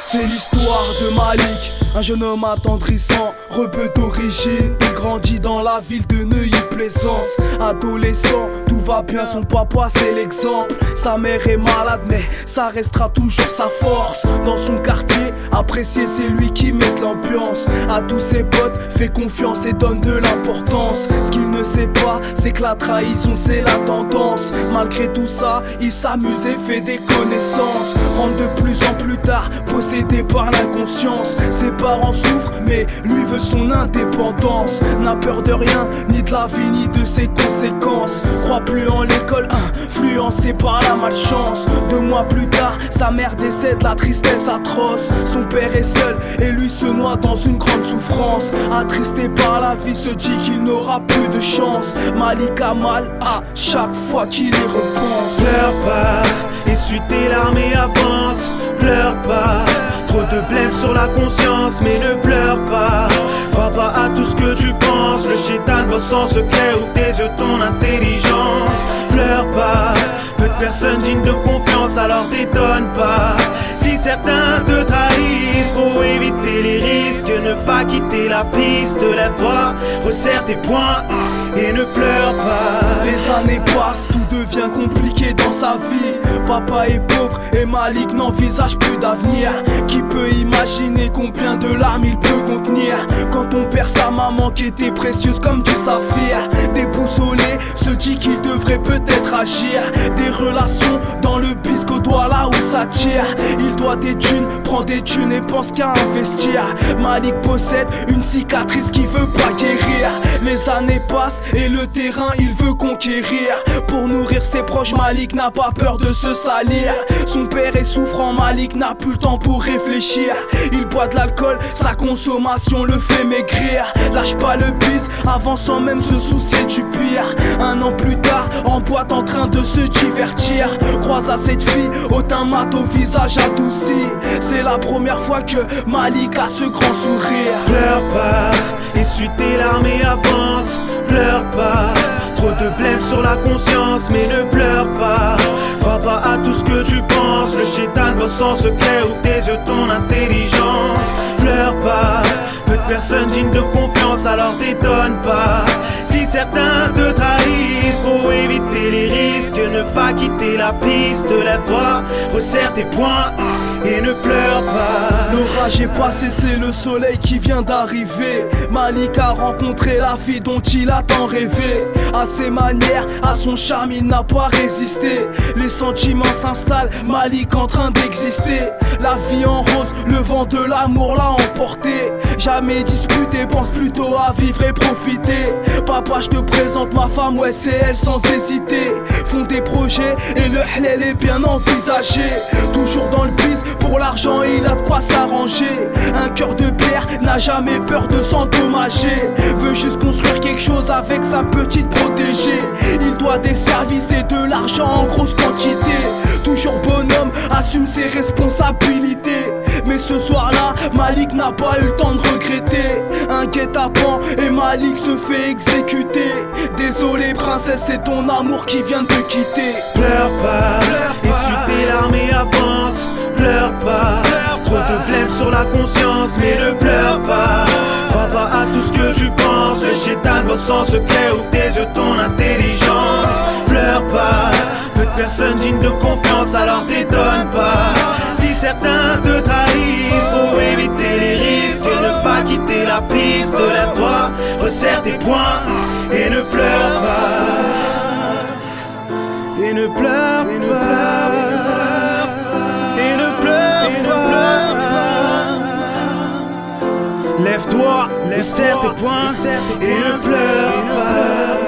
C'est l'histoire de Malik, un jeune homme attendrissant, rebeu d'origine. Il grandit dans la ville de Neuilly-Plaisance. Adolescent, tout va bien, son papa c'est l'exemple. Sa mère est malade mais ça restera toujours sa force. Dans son quartier, apprécié c'est lui qui met l'ambiance. À tous ses potes, fait confiance et donne de l'importance. Ce qu'il ne sait pas, c'est que la trahison c'est la tendance. Malgré tout ça, il s'amuse et fait des connaissances. Rentre de plus en plus tard, possédé par l'inconscience. Ses parents souffrent mais lui veut son indépendance. N'a peur de rien, ni de la vie ni de ses conséquences. Croit plus en l'école, influencé par la malchance. 2 mois plus tard, sa mère décède, la tristesse atroce. Son père est seul et lui se noie dans une grande souffrance. Attristé par la vie, se dit qu'il n'aura plus de chance. Malik a mal à chaque fois qu'il y repense. Pleure pas, essuie tes larmes et avance. Pleure pas, trop de blême sur la conscience. Mais ne pleure pas, crois pas à tout ce que tu penses. Le chétan bosse en secret, ouvre tes yeux, ton intelligence. Pleure pas, peu de personnes dignes de confiance, alors t'étonne pas si certains te trahissent. Faut éviter les risques, ne pas quitter la piste. Lève-toi, resserre tes poings et ne pleure pas. Les années passent, tout devient compliqué dans sa vie. Papa est pauvre et Malik n'envisage plus d'avenir. Qui peut imaginer combien de larmes il peut contenir quand on perd sa maman qui était précieuse comme du saphir. Déboussolé, se dit qu'il devrait peut-être agir. Des relations dans le bisco doit là où ça tire. Il doit des thunes, prend des thunes et pense qu'à investir. Malik possède une cicatrice qui veut pas guérir. Les années passent et le terrain il veut conquérir. Pour nourrir ses proches, Malik n'a pas peur de se salir. Son père est souffrant, Malik n'a plus le temps pour réfléchir. Il boit de l'alcool, sa consommation le fait maigrir. Lâche pas le bise, avant sans même se soucier du pire. 1 an plus tard, en boîte en train de se divertir. Croise à cette fille, au teint mat, au visage adouci. C'est la première fois que Malik a ce grand sourire. Pleure pas, essuie tes larmes et avance. Pleure pas, trop de blême sur la conscience. Mais ne pleure pas, crois pas à tout ce que tu penses. Le chétan bosse en secret, ouvre tes yeux, ton intelligence. Pleure pas, peu de personnes dignes de confiance, alors t'étonne pas si certains te trahissent. Faut éviter les risques, ne pas quitter la piste. Lève-toi, resserre tes poings et ne pleure pas. L'orage est passé, c'est le soleil qui vient d'arriver. Malik a rencontré la fille dont il a tant rêvé. À ses manières, à son charme, il n'a pas résisté. Les sentiments s'installent, Malik en train d'exister. La vie en rose, le vent de l'amour l'a emporté. Jamais disputé, pense plutôt à vivre et profiter. Papa, je te présente ma femme, ouais c'est elle sans hésiter. Font des projets et le halal est bien envisagé. Toujours dans le biz, pour l'argent il a de quoi s'arranger. Un cœur de pierre n'a jamais peur de s'endommager. Veut juste construire quelque chose avec sa petite protégée. Il doit des services et de l'argent en grosse quantité. Toujours bonhomme, assume ses responsabilités. Mais ce soir-là, Malik n'a pas eu le temps de regretter. Un guet-apens et Malik se fait exécuter. Désolé princesse, c'est ton amour qui vient de te quitter. Pleure pas, essuie tes larmes et avance. Pleure pas, trop de blême sur la conscience. Mais ne pleure pas, crois pas à tout ce que tu penses. Le chétan bosse en secret, ouvre tes yeux, ton intelligence. Pleure pas, peu de personnes dignes de confiance, alors t'étonne pas si certains te trahissent. Faut éviter les risques, ne pas quitter la piste. Lève-toi, resserre tes poings et ne pleure pas. Et ne pleure pas. Et ne pleure pas. Lève-toi, resserre tes poings et ne pleure pas.